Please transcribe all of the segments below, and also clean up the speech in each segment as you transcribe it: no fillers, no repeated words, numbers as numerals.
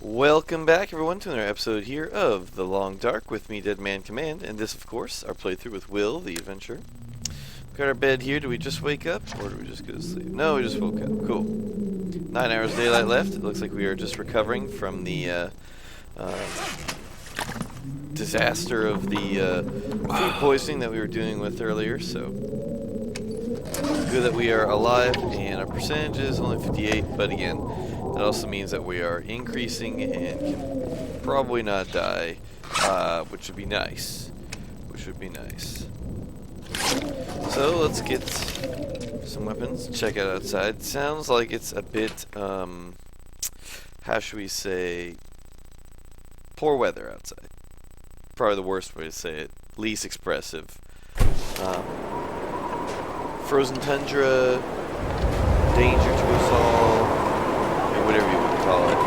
Welcome back, everyone, to another episode here of The Long Dark with me, Dead Man Command, and this, of course, our playthrough with Will, the adventurer. Got our bed here. Do we just wake up, or do we just go to sleep? No, we just woke up. Cool. 9 hours of daylight left. It looks like we are just recovering from the disaster of the food poisoning that we were dealing with earlier, so good that we are alive, and our percentage is only 58, but again, that also means that we are increasing and can probably not die, which would be nice. So let's get some weapons, check out outside. Sounds like it's a bit, how should we say, poor weather outside. Probably the worst way to say it, least expressive. Frozen tundra, danger to us all, whatever you would call it.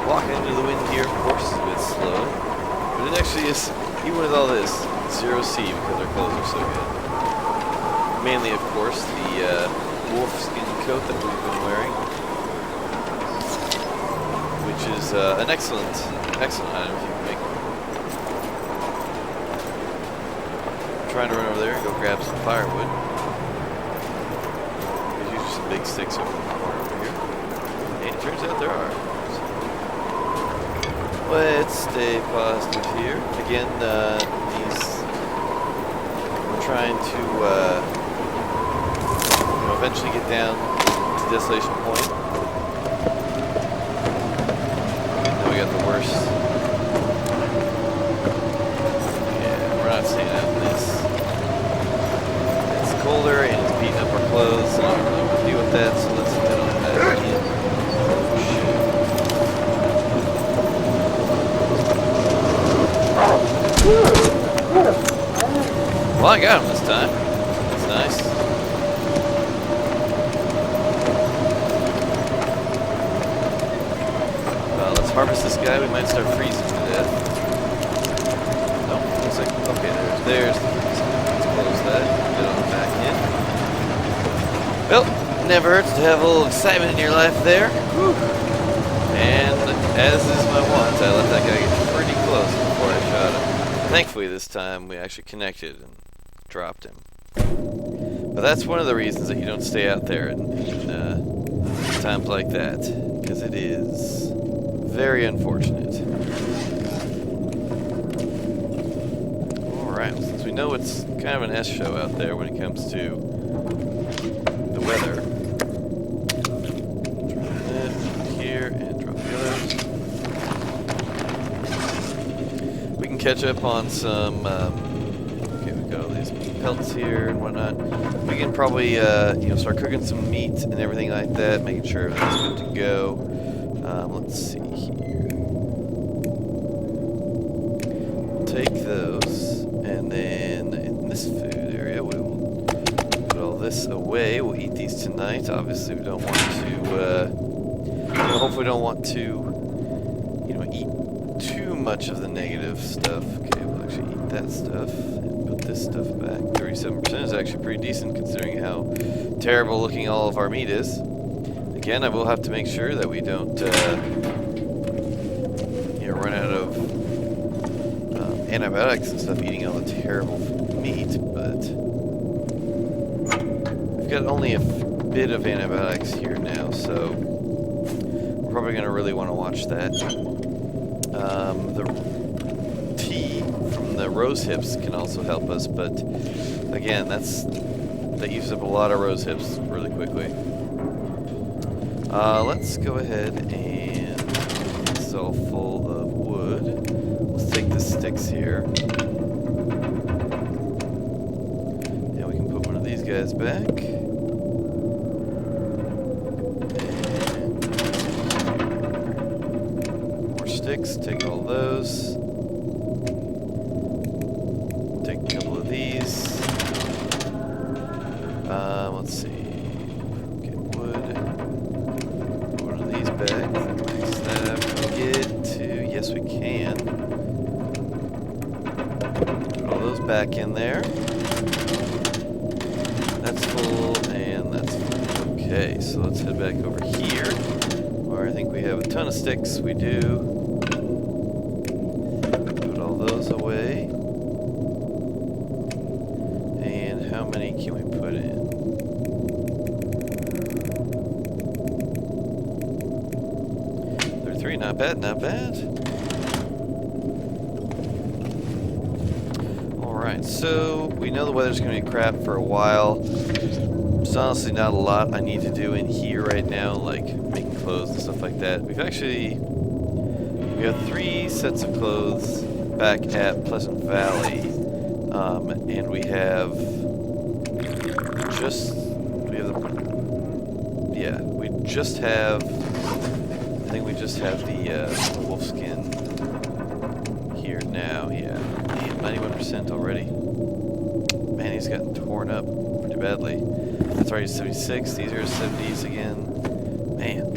Walking into the wind here, of course, is a bit slow, but it actually is, even with all this, 0C because our clothes are so good. Mainly, of course, the wolf skin coat that we've been wearing, which is an excellent item if you can make one. I'm trying to run over there and go grab some firewood. Big sticks over here. And it turns out there are. So let's stay positive here. Again, we're trying to eventually get down to Desolation Point. Even though we got the worst. Yeah, we're not staying out in this. It's colder and it's beating up our clothes. So I don't really want to deal with that, so let's head on back in. Well, I got him this time. That's nice. Well, let's harvest this guy. We might start freezing to death. Nope, looks like, okay, there's the freezing. Let's close that. Get on back in. Well, never hurts to have a little excitement in your life there. Whew. And as is my wont, I let that guy get pretty close before I shot him. Thankfully this time we actually connected and dropped him. But that's one of the reasons that you don't stay out there in times like that, because it is very unfortunate. Alright, well, since we know it's kind of an S show out there when it comes to the weather. Drop that here and drop the others. We can catch up on some. Okay, we got all these pelts here and whatnot. We can probably start cooking some meat and everything like that, making sure everything's good to go. Let's see here. Take those, and then in this food area we will put all this away. We'll eat these tonight. Obviously, we don't want to. Hopefully, don't want to. Eat too much of the negative stuff. Okay, we'll actually eat that stuff and put this stuff back. 37% is actually pretty decent considering how terrible looking all of our meat is. Again, I will have to make sure that we don't run out of antibiotics and stuff eating all the terrible meat, but we've got only a bit of antibiotics here now, so we're probably going to really want to watch that. The tea from the rose hips can also help us, but again, that uses up a lot of rose hips really quickly. Let's go ahead and this is all full of wood. Let's take the sticks here. Yeah, we can put one of these guys back. And more sticks, take all those. Take a couple of these. Let's see. Back. Max that up. Can we get to? Yes, we can. Put all those back in there. That's full, and that's full. Okay, so let's head back over here. far. I think we have a ton of sticks. We do. Put all those away. And how many can we put in? 33, not bad, not bad. Alright, so we know the weather's going to be crap for a while. There's honestly not a lot I need to do in here right now, like making clothes and stuff like that. We have 3 sets of clothes back at Pleasant Valley, and we have I think we just have the wolf skin here now. Yeah, damn, 91% already. Man, he's gotten torn up pretty badly. That's right, he's 76. These are 70s again. Man.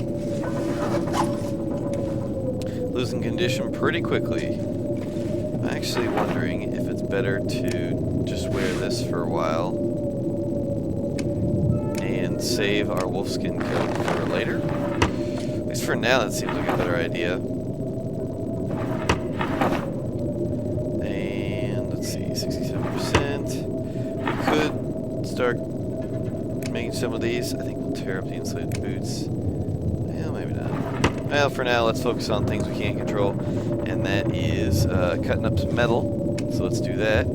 Losing condition pretty quickly. I'm actually wondering if it's better to just wear this for a while and save our wolfskin coat for later. At least for now, that seems like a better idea. And let's see, 67%. We could start making some of these. I think we'll tear up the insulated boots. Well, maybe not. Well, for now, let's focus on things we can't control, and that is cutting up some metal. So let's do that.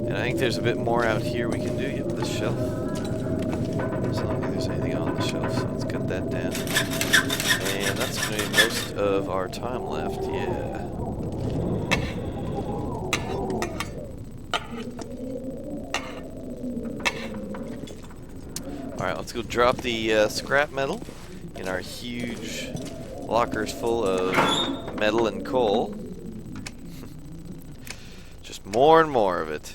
And I think there's a bit more out here we can do. Yep, this shelf. So I don't think there's anything on the shelf, so let's cut that down. And that's going to be most of our time left, yeah. Alright, let's go drop the scrap metal in our huge lockers full of metal and coal. Just more and more of it.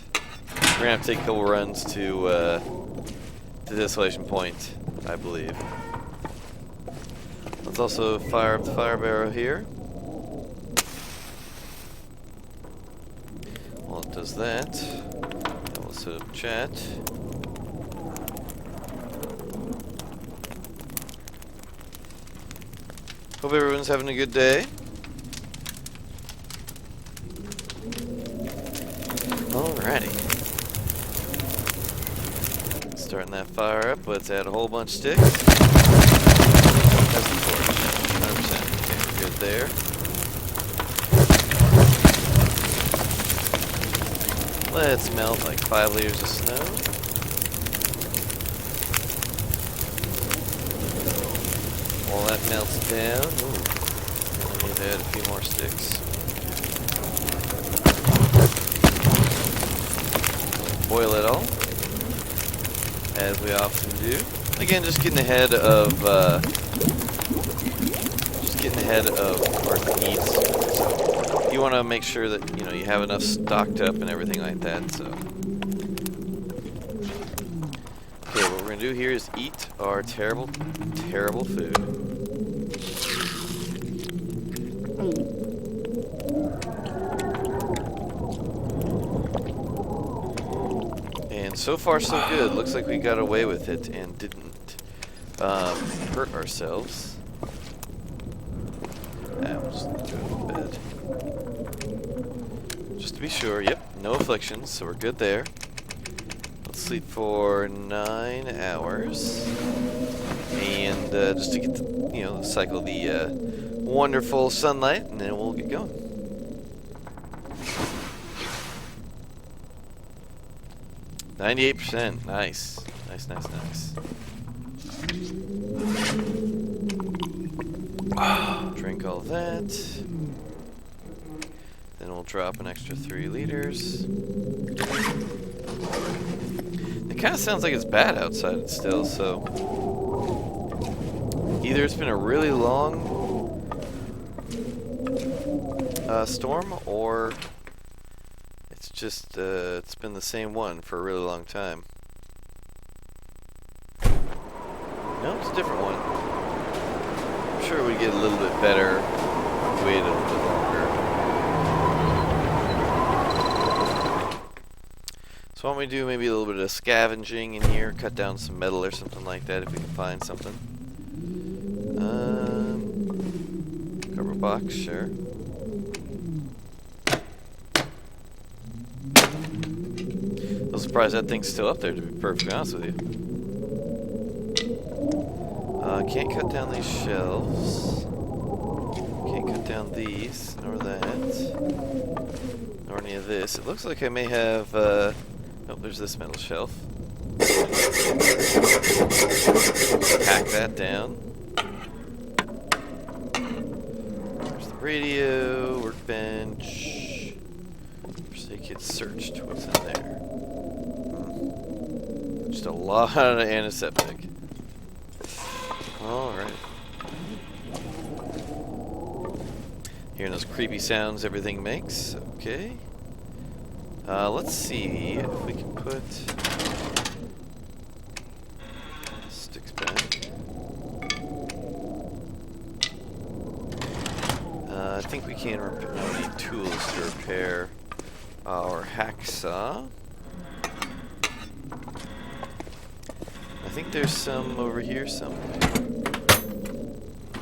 We're going to have to take a couple runs to the desolation point, I believe. Let's also fire up the fire barrel here. While it does that, then we'll set up chat. Hope everyone's having a good day. Alrighty. Starting that fire up, let's add a whole bunch of sticks. That's the torch. 100%. Okay, we're good there. Let's melt like 5 layers of snow. While that melts down, ooh, I need to add a few more sticks. Boil it all, as we often do. Again, just getting ahead of our needs. So you want to make sure that you have enough stocked up and everything like that. So, okay, what we're gonna do here is eat our terrible, terrible food. And so far, so good. Looks like we got away with it and didn't hurt ourselves. We'll just go to bed. Just to be sure, yep, no afflictions, so we're good there. Let's sleep for 9 hours. And just to get the, cycle the wonderful sunlight, and then we'll get going. %. Nice. Nice. Drink all that. Then we'll drop an extra 3 liters. It kind of sounds like it's bad outside still, so either it's been a really long storm, or it's just it's been the same one for a really long time. No, it's a different one. I'm sure we get a little bit better if we wait a little bit longer. So why don't we do maybe a little bit of scavenging in here, cut down some metal or something like that if we can find something. Cardboard box, sure. I'm surprised that thing's still up there, to be perfectly honest with you. Can't cut down these shelves. Can't cut down these, nor that. Nor any of this. It looks like I may have, oh, there's this metal shelf. Hack that down. There's the radio, workbench. Kids searched. What's in there? Just a lot of antiseptic. Alright. Hearing those creepy sounds everything makes. Okay. Let's see if we can put sticks back. I think we can need tools to repair our hacksaw. I think there's some over here somewhere.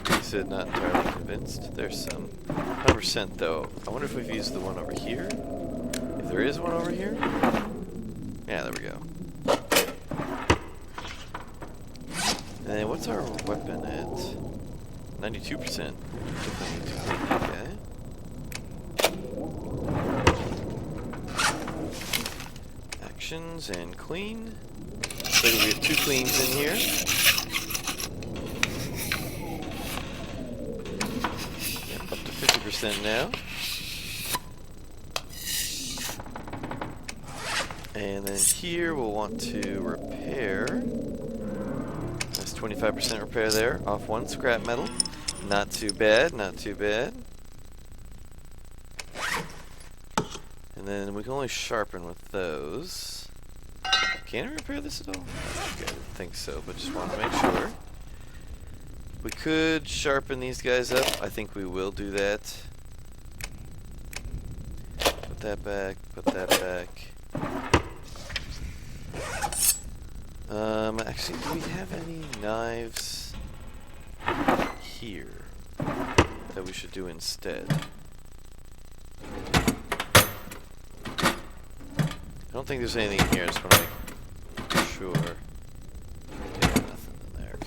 He said not entirely convinced. There's some. 100% though. I wonder if we've used the one over here. If there is one over here. Yeah, there we go. And then what's our weapon at? 92%. Definitely need to clean that guy. Actions and clean. So we have 2 cleans in here. Yep, up to 50% now. And then here we'll want to repair. That's 25% repair there. Off 1 scrap metal. Not too bad, not too bad. And then we can only sharpen with those. Can we repair this at all? Okay, I didn't think so, but just wanted to make sure. We could sharpen these guys up. I think we will do that. Put that back, put that back. Actually, do we have any knives here that we should do instead? I don't think there's anything in here. I just want to make sure. Yeah, nothing in there.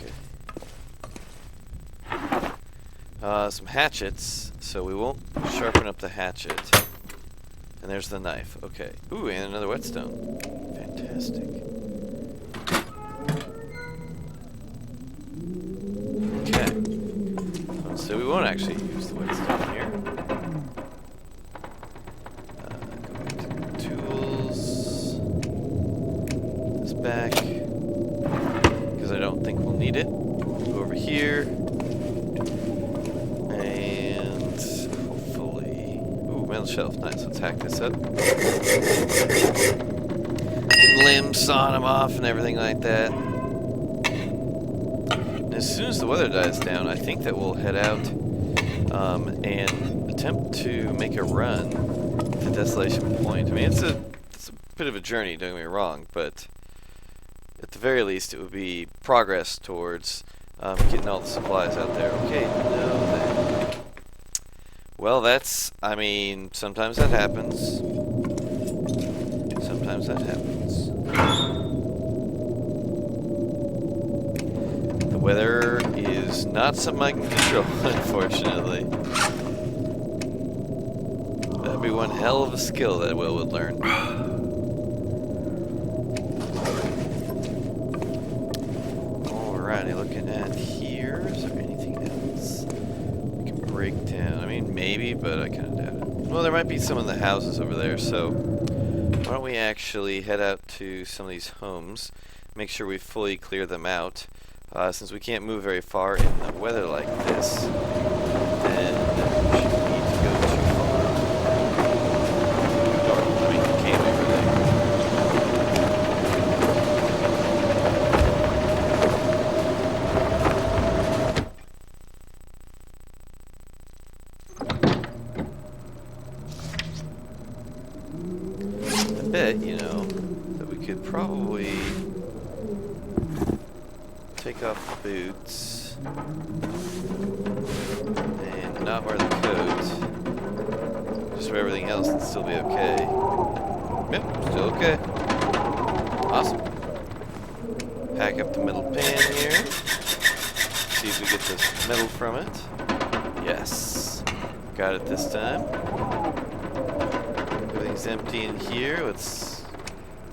Okay. Some hatchets, so we won't sharpen up the hatchet. And there's the knife. Okay. Ooh, and another whetstone. Fantastic. Okay. So we won't actually use the whetstone here. Go back to tools. This back. Because I don't think we'll need it. Go over here. And hopefully... Ooh, metal shelf. Nice. Let's hack this up. Getting limbs, sawing them off and everything like that. As soon as the weather dies down, I think that we'll head out and attempt to make a run to Desolation Point. I mean, it's a bit of a journey, don't get me wrong, but at the very least, it would be progress towards getting all the supplies out there. Okay, no, that. Well, that's. I mean, sometimes that happens. Sometimes that happens. The weather is not something I can control, unfortunately. That'd be one hell of a skill that Will would learn. Alrighty, looking at here. Is there anything else we can break down? I mean, maybe, but I kind of doubt it. Well, there might be some in the houses over there, so why don't we actually head out to some of these homes, make sure we fully clear them out. Since we can't move very far in the weather like this, then we shouldn't need to go too far. North, I mean, can't we really? I bet, you know, could probably take off the boots and not wear the coat. Just wear everything else and still be okay. Yep, still okay. Awesome. Pack up the metal pan here. See if we get this metal from it. Yes. Got it this time. Everything's empty in here. Let's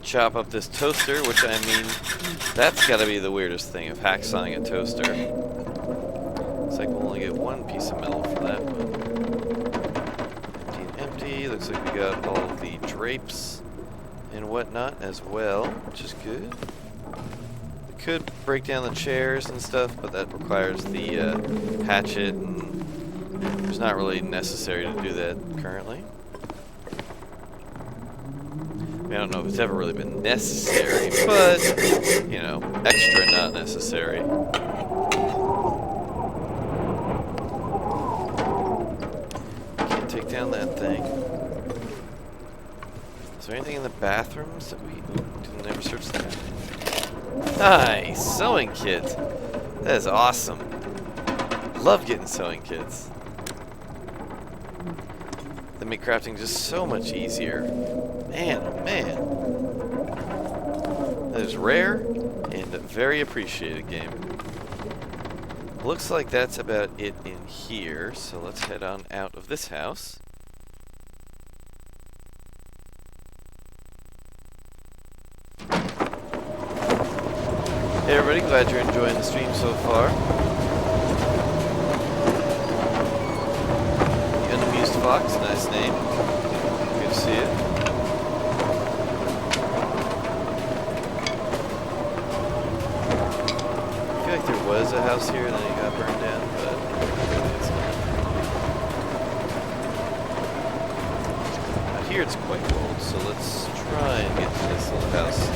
chop up this toaster, which I mean, that's gotta be the weirdest thing of hacksawing a toaster. Looks like we'll only get one piece of metal for that one. Empty and empty. Looks like we got all of the drapes and whatnot as well, which is good. We could break down the chairs and stuff, but that requires the hatchet, and it's not really necessary to do that currently. I don't know if it's ever really been necessary, but, you know, extra not necessary. Can't take down that thing. Is there anything in the bathrooms that we didn't ever search that? Nice! Sewing kit! That is awesome. Love getting sewing kits. They make crafting just so much easier. Man, oh man. That is rare and very appreciated game. Looks like that's about it in here, so let's head on out of this house. Hey everybody, glad you're enjoying the stream so far. The Unamused Fox, nice name. Good to see you. I feel like there was a house here and then it got burned down, but it's not. Out here it's quite cold, so let's try and get to this little house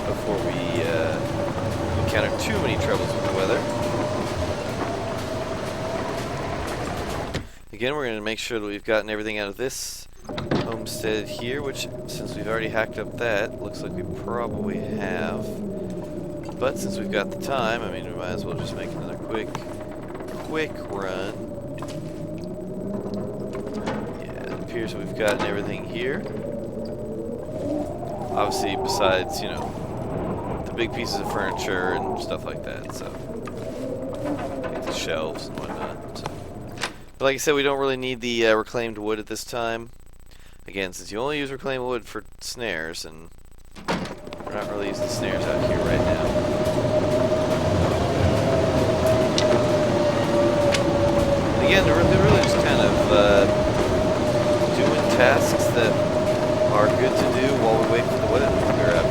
before we encounter too many troubles with the weather. Again, we're going to make sure that we've gotten everything out of this homestead here, which, since we've already hacked up that, looks like we probably have. But since we've got the time, I mean, we might as well just make another quick run. Yeah, it appears that we've gotten everything here. Obviously, besides, you know, the big pieces of furniture and stuff like that, so. Like the shelves and whatnot, so. But like I said, we don't really need the reclaimed wood at this time. Again, since you only use reclaimed wood for snares, and we're not really using snares out here right now. And again, they're really just kind of doing tasks that are good to do while we wait for the weather to clear up.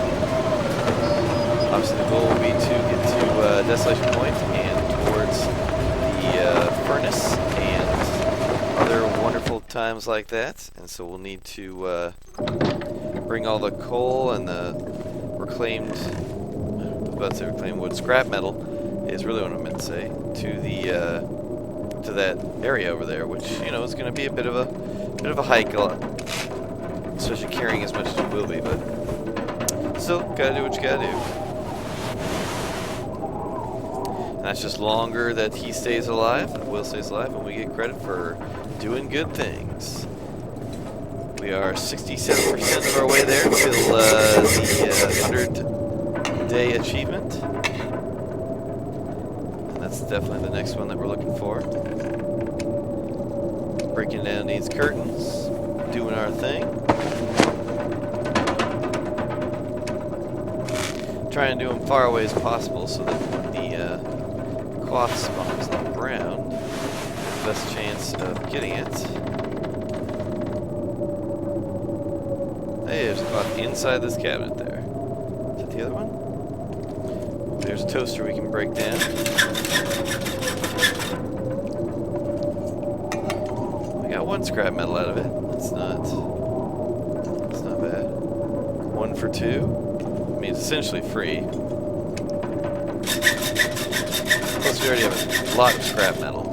Obviously, the goal will be to get to Desolation Point and towards the furnace and other wonderful times like that. And so we'll need to bring all the coal and the reclaimed, I was about to say reclaimed wood, scrap metal is really what I meant to say, to the to that area over there, which, you know, is going to be a bit of a hike, especially carrying as much as it will be, but still gotta do what you gotta do. And that's just longer that he stays alive, and Will stays alive, and we get credit for doing good things. We are 67% of our way there till the 100-day achievement. And that's definitely the next one that we're looking for. Breaking down these curtains, doing our thing. Trying to do them far away as possible so that when the cloth spawns on the ground, the best chance of getting it. Hey, there's a cloth inside this cabinet there. Is that the other one? There's a toaster we can break down. We got one scrap metal out of it. That's not bad. 1 for 2. I mean, it's essentially free. Plus, we already have a lot of scrap metal.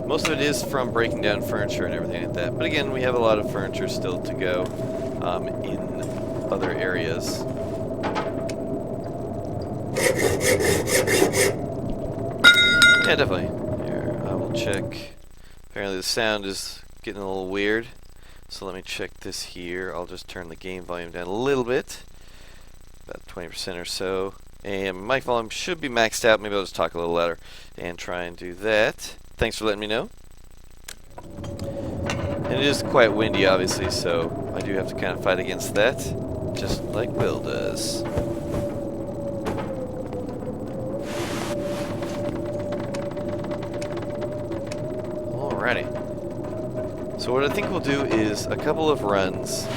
Most of it is from breaking down furniture and everything like that. But again, we have a lot of furniture still to go in other areas. Yeah, definitely. Here, I will check. Apparently the sound is getting a little weird. So let me check this here. I'll just turn the game volume down a little bit. About 20% or so. And mic volume should be maxed out. Maybe I'll just talk a little louder and try and do that. Thanks for letting me know. And it is quite windy, obviously, so I do have to kind of fight against that, just like Will does. Alrighty. So what I think we'll do is a couple of runs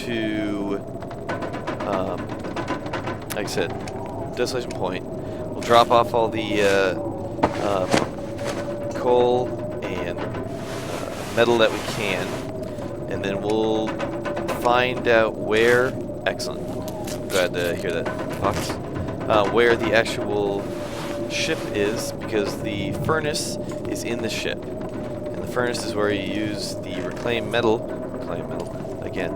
to, like I said, Desolation Point. We'll drop off all the coal and metal that we can, and then we'll find out where. Excellent. Glad to hear that, Fox. Where the actual ship is, because the furnace is in the ship, and the furnace is where you use the reclaimed metal again,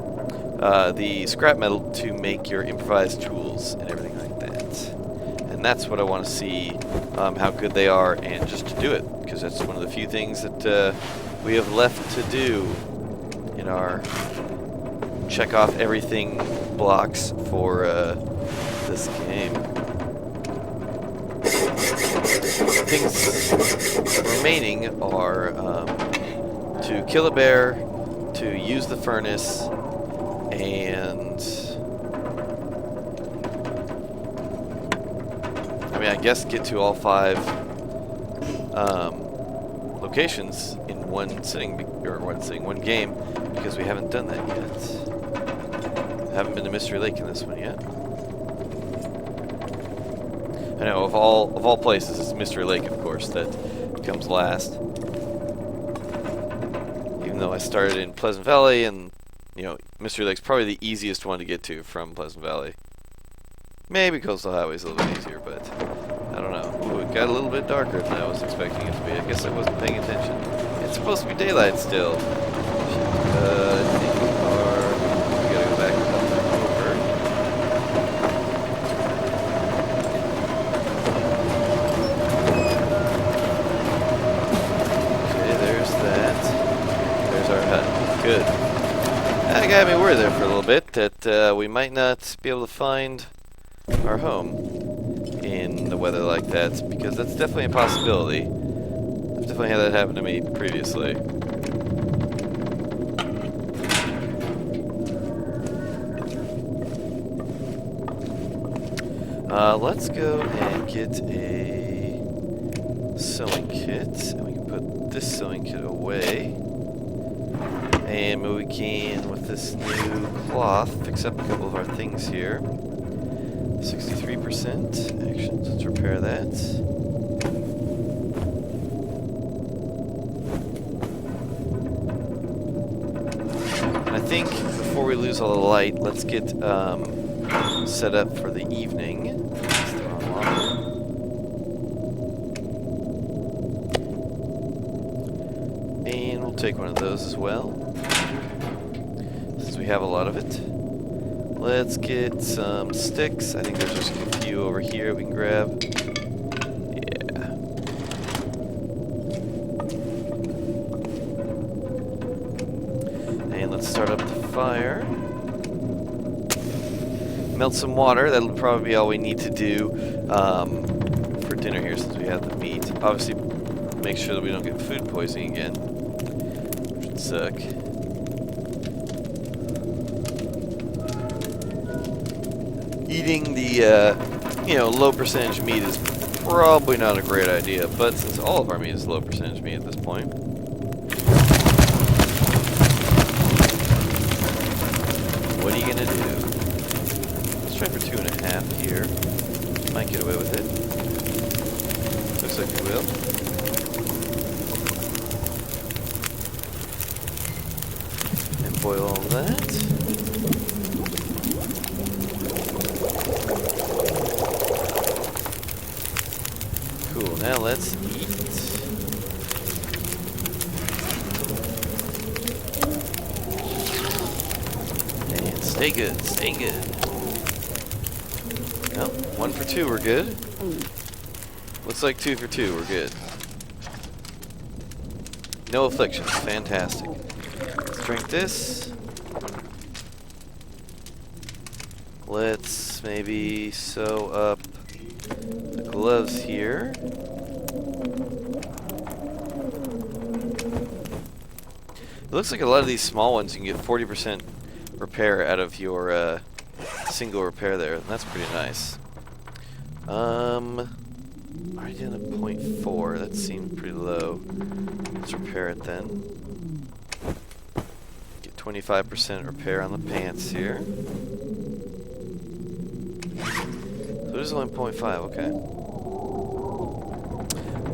the scrap metal to make your improvised tools and everything like that. And that's what I want to see, how good they are, and just to do it, because that's one of the few things that we have left to do in our check off everything blocks for this game. Things remaining are to kill a bear, to use the furnace, and I mean, I guess get to all 5 locations in one game, because we haven't done that yet. Haven't been to Mystery Lake in this one yet. I know, of all places, it's Mystery Lake, of course, that comes last. Even though I started in Pleasant Valley, and you know, Mystery Lake's probably the easiest one to get to from Pleasant Valley. Maybe Coastal Highway's a little bit easier, but I don't know. Ooh, it got a little bit darker than I was expecting it to be. I guess I wasn't paying attention. It's supposed to be daylight still. I think we gotta go back over. Okay, there's that. There's our hut. Good. That got me worried there for a little bit that we might not be able to find our home in the weather like that, because that's definitely a possibility. I've definitely had that happen to me previously. Let's go and get a sewing kit, and we can put this sewing kit away. And we can, with this new cloth, fix up a couple of our things here. 63% actions. Let's repair that. And I think before we lose all the light, let's get set up for the evening. And we'll take one of those as well, since we have a lot of it. Let's get some sticks. I think there's just a few over here we can grab. Yeah. And let's start up the fire. Melt some water. That'll probably be all we need to do for dinner here, since we have the meat. Obviously, make sure that we don't get food poisoning again, which would suck. Eating the, low percentage meat is probably not a great idea, but since all of our meat is low percentage meat at this point. What are you gonna do? Let's try for 2.5 here. Might get away with it. Looks like we will. And boil all that. Cool, now let's eat. And stay good, stay good. Well, 1 for 2, we're good. Looks like 2 for 2, we're good. No afflictions, fantastic. Let's drink this. Let's maybe sew up the gloves here. It looks like a lot of these small ones you can get 40% repair out of your single repair there, and that's pretty nice. Already down to 0.4, that seemed pretty low. Let's repair it then. Get 25% repair on the pants here. So it is only 0.5, okay.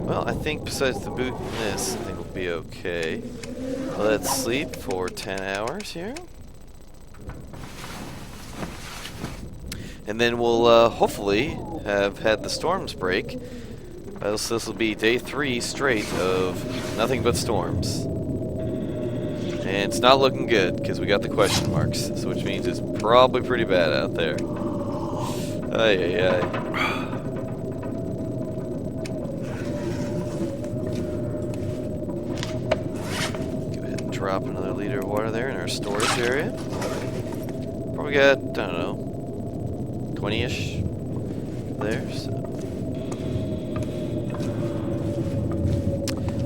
Well, I think besides the boot and this, I think we'll be okay. Let's sleep for 10 hours here. And then we'll hopefully have had the storms break. This will be day 3 straight of nothing but storms. And it's not looking good because we got the question marks, so which means it's probably pretty bad out there. Ay, ay, ay. Go ahead and drop another liter of water there in our storage area. Probably got, I don't know, 20-ish there, so.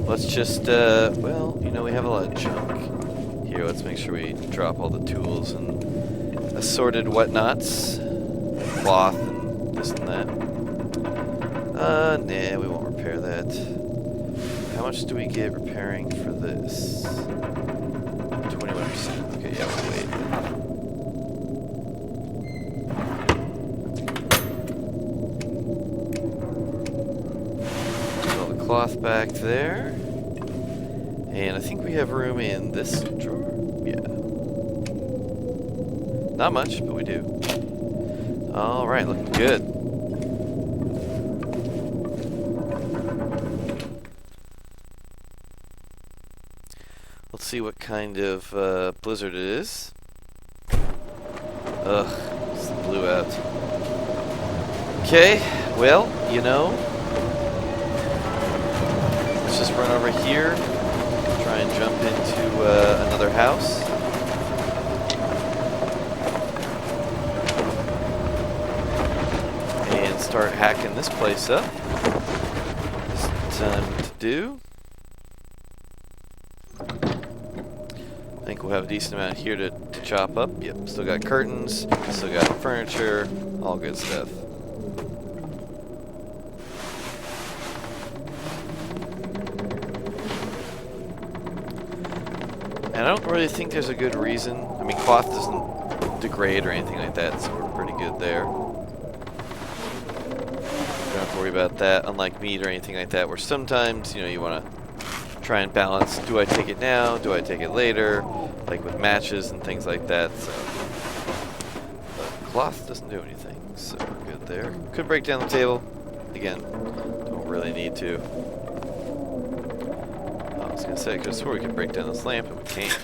Let's just, well, you know, we have a lot of junk. Here, let's make sure we drop all the tools and assorted whatnots. Cloth and this and that. Nah, we won't repair that. How much do we get repairing for this? 21%. Okay, yeah, we'll wait. Put all the cloth back there. And I think we have room in this drawer. Yeah. Not much, but we do. Alright, looking good. Let's see what kind of blizzard it is. Ugh, just blew out. Okay, well, you know, let's just run over here, try and jump into another house. Start hacking this place up. It's time to do. I think we'll have a decent amount here to chop up. Yep, still got curtains, still got furniture, all good stuff. And I don't really think there's a good reason. I mean, cloth doesn't degrade or anything like that, so we're pretty good there. Don't have to worry about that, unlike meat or anything like that, where sometimes, you know, you want to try and balance, do I take it now, do I take it later, like with matches and things like that, so. But cloth doesn't do anything, so we're good there. Could break down the table, again, don't really need to. I was going to say, because I swore we could break down this lamp, and we can't.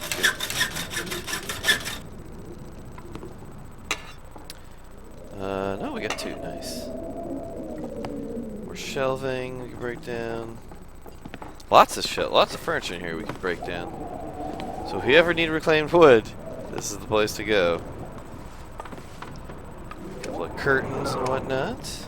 No, we got 2, nice. Shelving we can break down. Lots of furniture in here we can break down. So if you ever need reclaimed wood, this is the place to go. A couple of curtains and whatnot.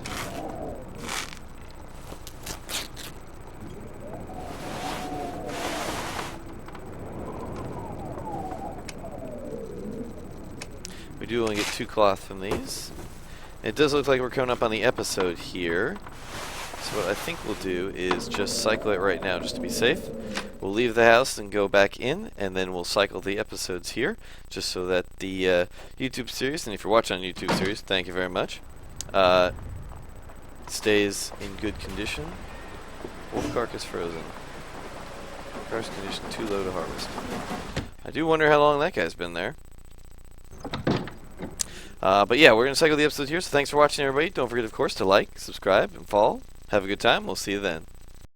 We do only get 2 cloth from these. It does look like we're coming up on the episode here. So what I think we'll do is just cycle it right now just to be safe. We'll leave the house and go back in, and then we'll cycle the episodes here just so that the YouTube series, and if you're watching on YouTube series, thank you very much, stays in good condition. Wolf carcass frozen. Carcass condition too low to harvest. I do wonder how long that guy's been there. But yeah, we're going to cycle the episode here, so thanks for watching, everybody. Don't forget, of course, to like, subscribe, and follow. Have a good time. We'll see you then.